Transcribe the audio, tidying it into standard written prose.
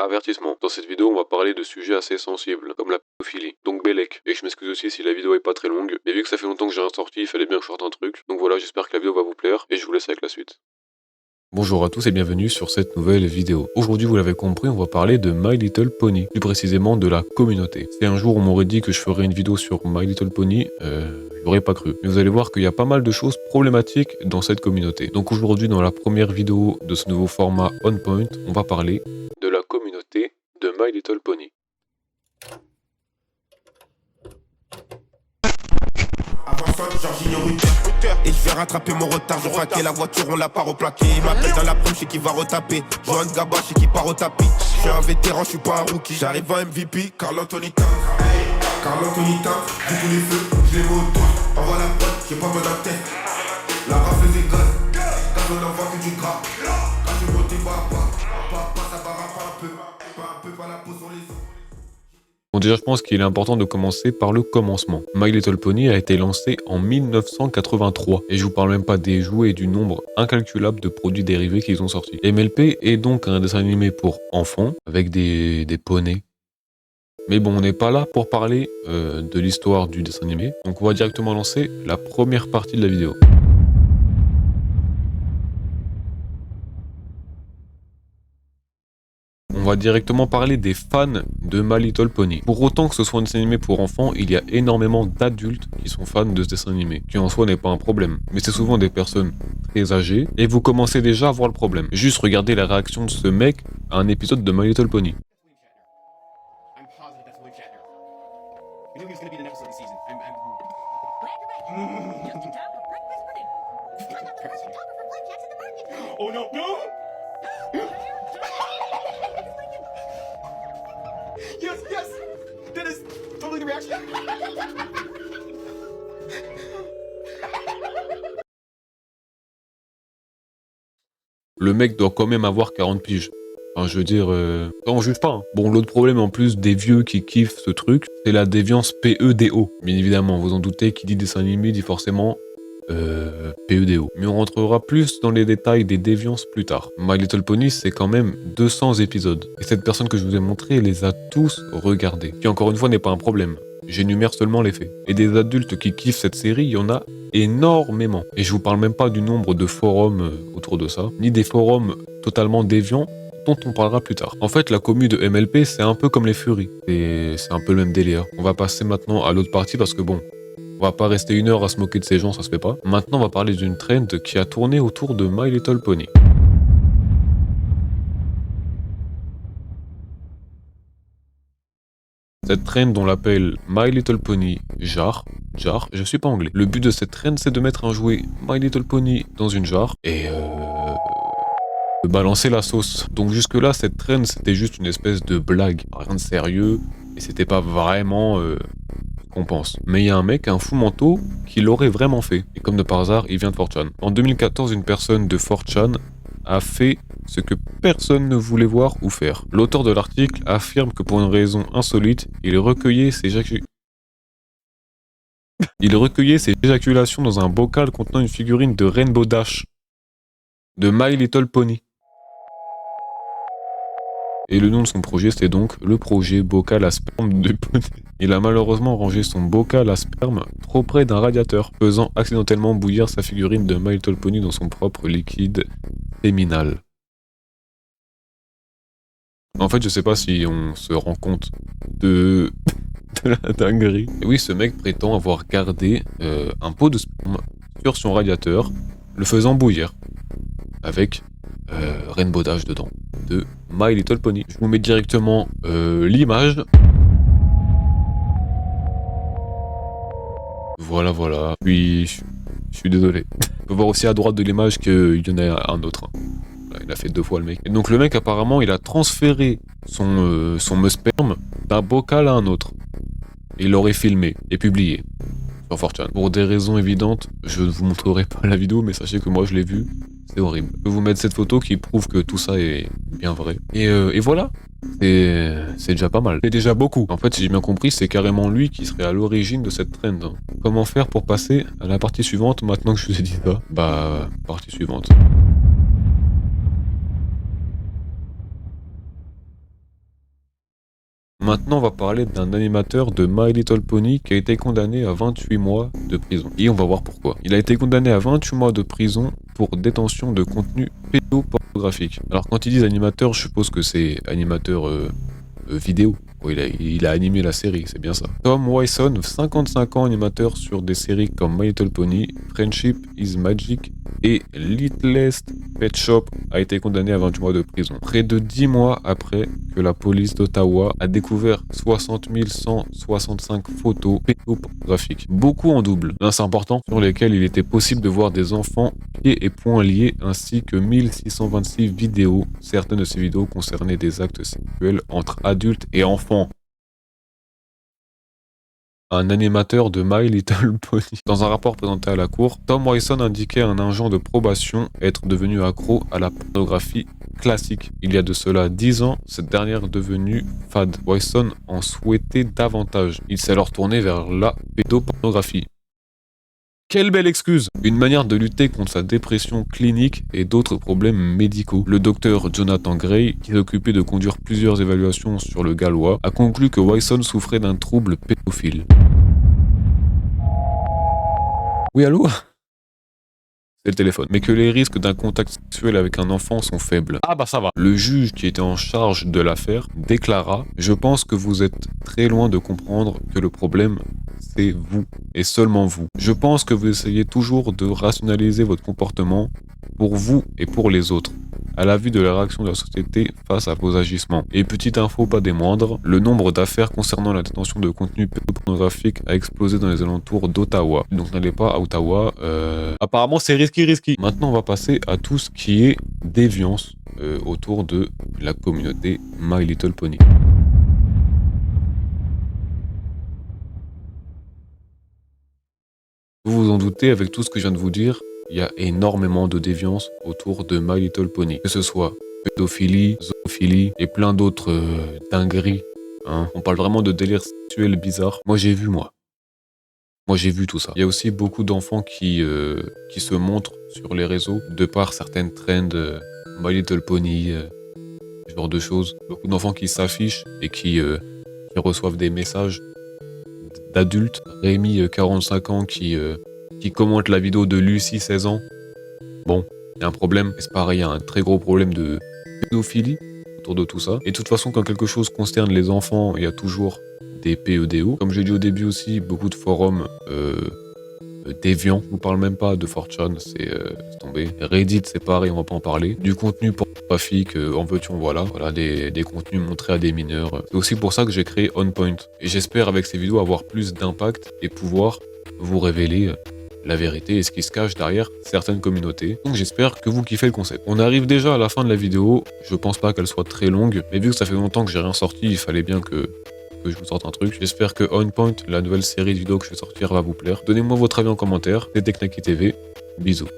Avertissement, dans cette vidéo on va parler de sujets assez sensibles, comme la pédophilie, donc Bellec. Et je m'excuse aussi si la vidéo est pas très longue, mais vu que ça fait longtemps que j'ai rien sorti, il fallait bien que je sorte un truc. Donc voilà, j'espère que la vidéo va vous plaire, et je vous laisse avec la suite. Bonjour à tous et bienvenue sur cette nouvelle vidéo. Aujourd'hui, vous l'avez compris, on va parler de My Little Pony, plus précisément de la communauté. Si un jour on m'aurait dit que je ferais une vidéo sur My Little Pony, je l'aurais pas cru. Mais vous allez voir qu'il y a pas mal de choses problématiques dans cette communauté. Donc aujourd'hui, dans la première vidéo de ce nouveau format On Point, on va parler de la communauté de My Little Pony. Et je vais rattraper mon retard, je braquais la voiture, on l'a pas replaqué. Il m'appelle dans la prime, je sais qui va retaper. Johan Gaba, je sais qui part au tapis. Je suis un vétéran, je suis pas un rookie. J'arrive en MVP, Carl Anthony Towns. Carl Anthony Towns, j'ai tous les feux, je les mets au tour. Envoie la pote, j'ai pas besoin d'un tête. La rafle des gars, quand on envoie que du gras. Quand je monte, pas, ça va rapper un peu, pas la peau sur les os. Bon, déjà, je pense qu'il est important de commencer par le commencement. My Little Pony a été lancé en 1983, et je vous parle même pas des jouets et du nombre incalculable de produits dérivés qu'ils ont sortis. MLP est donc un dessin animé pour enfants, avec des poneys. Mais bon, on n'est pas là pour parler de l'histoire du dessin animé, donc on va directement lancer la première partie de la vidéo. On va directement parler des fans de My Little Pony. Pour autant que ce soit un dessin animé pour enfants, il y a énormément d'adultes qui sont fans de ce dessin animé, qui en soi n'est pas un problème. Mais c'est souvent des personnes très âgées, et vous commencez déjà à voir le problème. Juste regardez la réaction de ce mec à un épisode de My Little Pony. Oh no, no! Yes, yes! That is totally the reaction. Le mec doit quand même avoir 40 piges. Enfin, je veux dire, on juge pas. Hein. Bon, l'autre problème en plus des vieux qui kiffent ce truc, c'est la déviance PEDO. Bien évidemment, vous en doutez, qui dit dessin animé dit forcément PEDO. Mais on rentrera plus dans les détails des déviances plus tard. My Little Pony, c'est quand même 200 épisodes. Et cette personne que je vous ai montré les a tous regardés. Qui encore une fois n'est pas un problème. J'énumère seulement les faits. Et des adultes qui kiffent cette série, il y en a énormément. Et je vous parle même pas du nombre de forums autour de ça, ni des forums totalement déviants dont on parlera plus tard. En fait, la commu de MLP, c'est un peu comme les Furies. C'est un peu le même délire. On va passer maintenant à l'autre partie parce que bon, on va pas rester une heure à se moquer de ces gens, ça se fait pas. Maintenant, on va parler d'une trend qui a tourné autour de My Little Pony. Cette trend, on l'appelle My Little Pony jar, je suis pas anglais. Le but de cette trend, c'est de mettre un jouet My Little Pony dans une jarre et de balancer la sauce. Donc jusque là, cette trend, c'était juste une espèce de blague, rien de sérieux, et c'était pas vraiment qu'on pense. Mais il y a un mec, un fou manteau, qui l'aurait vraiment fait. Et comme de par hasard, il vient de 4chan. En 2014, une personne de 4chan a fait ce que personne ne voulait voir ou faire. L'auteur de l'article affirme que pour une raison insolite, il recueillait ses éjaculations dans un bocal contenant une figurine de Rainbow Dash de My Little Pony. Et le nom de son projet, c'était donc le projet bocal à sperme de Pony. Il a malheureusement rangé son bocal à sperme trop près d'un radiateur, faisant accidentellement bouillir sa figurine de My Little Pony dans son propre liquide séminal. En fait, je sais pas si on se rend compte de la dinguerie. Et oui, ce mec prétend avoir gardé un pot de sperme sur son radiateur, le faisant bouillir, avec Rainbow Dash dedans, de My Little Pony. Je vous mets directement l'image. Voilà. Puis, je suis désolé. On peut voir aussi à droite de l'image qu'il y en a un autre. Hein. Là, il a fait 2 fois le mec. Et donc le mec, apparemment, il a transféré son sperme d'un bocal à un autre. Et il l'aurait filmé et publié sur 4chan. Pour des raisons évidentes, je ne vous montrerai pas la vidéo, mais sachez que moi, je l'ai vue. C'est horrible. Je vais vous mettre cette photo qui prouve que tout ça est bien vrai. Et voilà. C'est déjà pas mal. C'est déjà beaucoup. En fait, si j'ai bien compris, c'est carrément lui qui serait à l'origine de cette trend. Hein. Comment faire pour passer à la partie suivante maintenant que je vous ai dit ça? Bah, partie suivante. Maintenant, on va parler d'un animateur de My Little Pony qui a été condamné à 28 mois de prison. Et on va voir pourquoi. Il a été condamné à 28 mois de prison pour détention de contenu pédopornographique. Alors quand ils disent animateur, je suppose que c'est animateur vidéo. Oh, il a animé la série, c'est bien ça. Tom Wyson, 55 ans, animateur sur des séries comme My Little Pony, Friendship is Magic et Littlest Pet Shop, a été condamné à 28 mois de prison. Près de 10 mois après que la police d'Ottawa a découvert 60 165 photos pédopornographiques. Beaucoup en double, là c'est important, sur lesquels il était possible de voir des enfants pieds et poings liés, ainsi que 1626 vidéos. Certaines de ces vidéos concernaient des actes sexuels entre adultes et enfants. Un animateur de My Little Pony. Dans un rapport présenté à la cour, Tom Wyson indiquait à un agent de probation être devenu accro à la pornographie classique. Il y a de cela 10 ans, cette dernière est devenue fade. Wyson en souhaitait davantage. Il s'est alors tourné vers la pédopornographie. Quelle belle excuse! Une manière de lutter contre sa dépression clinique et d'autres problèmes médicaux. Le docteur Jonathan Gray, qui s'occupait de conduire plusieurs évaluations sur le Gallois, a conclu que Wyson souffrait d'un trouble pédophile. Oui, allô? C'est le téléphone. Mais que les risques d'un contact sexuel avec un enfant sont faibles. Ah bah ça va. Le juge qui était en charge de l'affaire déclara « Je pense que vous êtes très loin de comprendre que le problème, c'est vous, et seulement vous. Je pense que vous essayez toujours de rationaliser votre comportement pour vous et pour les autres, à la vue de la réaction de la société face à vos agissements. » Et petite info pas des moindres, le nombre d'affaires concernant la détention de contenu pédopornographique a explosé dans les alentours d'Ottawa. Donc n'allez pas à Ottawa, apparemment c'est risqué. Maintenant on va passer à tout ce qui est déviance autour de la communauté My Little Pony. Vous vous en doutez, avec tout ce que je viens de vous dire, il y a énormément de déviance autour de My Little Pony. Que ce soit pédophilie, zoophilie et plein d'autres dingueries. Hein. On parle vraiment de délire sexuel bizarre. Moi j'ai vu tout ça. Il y a aussi beaucoup d'enfants qui se montrent sur les réseaux de par certaines trends My Little Pony, ce genre de choses. Beaucoup d'enfants qui s'affichent et qui reçoivent des messages d'adultes. Rémi, 45 ans, qui commente la vidéo de Lucie, 16 ans. Bon, il y a un problème. Et c'est pareil, il y a un très gros problème de pédophilie autour de tout ça. Et de toute façon, quand quelque chose concerne les enfants, il y a toujours des PEDO. Comme j'ai dit au début aussi, beaucoup de forums déviants. Je vous parle même pas de 4chan, c'est tombé. Reddit, c'est pareil, on va pas en parler. Du contenu pornographique, en veux-tu, en voilà. Voilà, des contenus montrés à des mineurs. C'est aussi pour ça que j'ai créé OnPoint. Et j'espère avec ces vidéos avoir plus d'impact et pouvoir vous révéler la vérité et ce qui se cache derrière certaines communautés. Donc j'espère que vous kiffez le concept. On arrive déjà à la fin de la vidéo. Je pense pas qu'elle soit très longue, mais vu que ça fait longtemps que j'ai rien sorti, il fallait bien que je vous sorte un truc. J'espère que OnPoint, la nouvelle série de vidéos que je vais sortir, va vous plaire. Donnez-moi votre avis en commentaire. C'était Knacky TV. Bisous.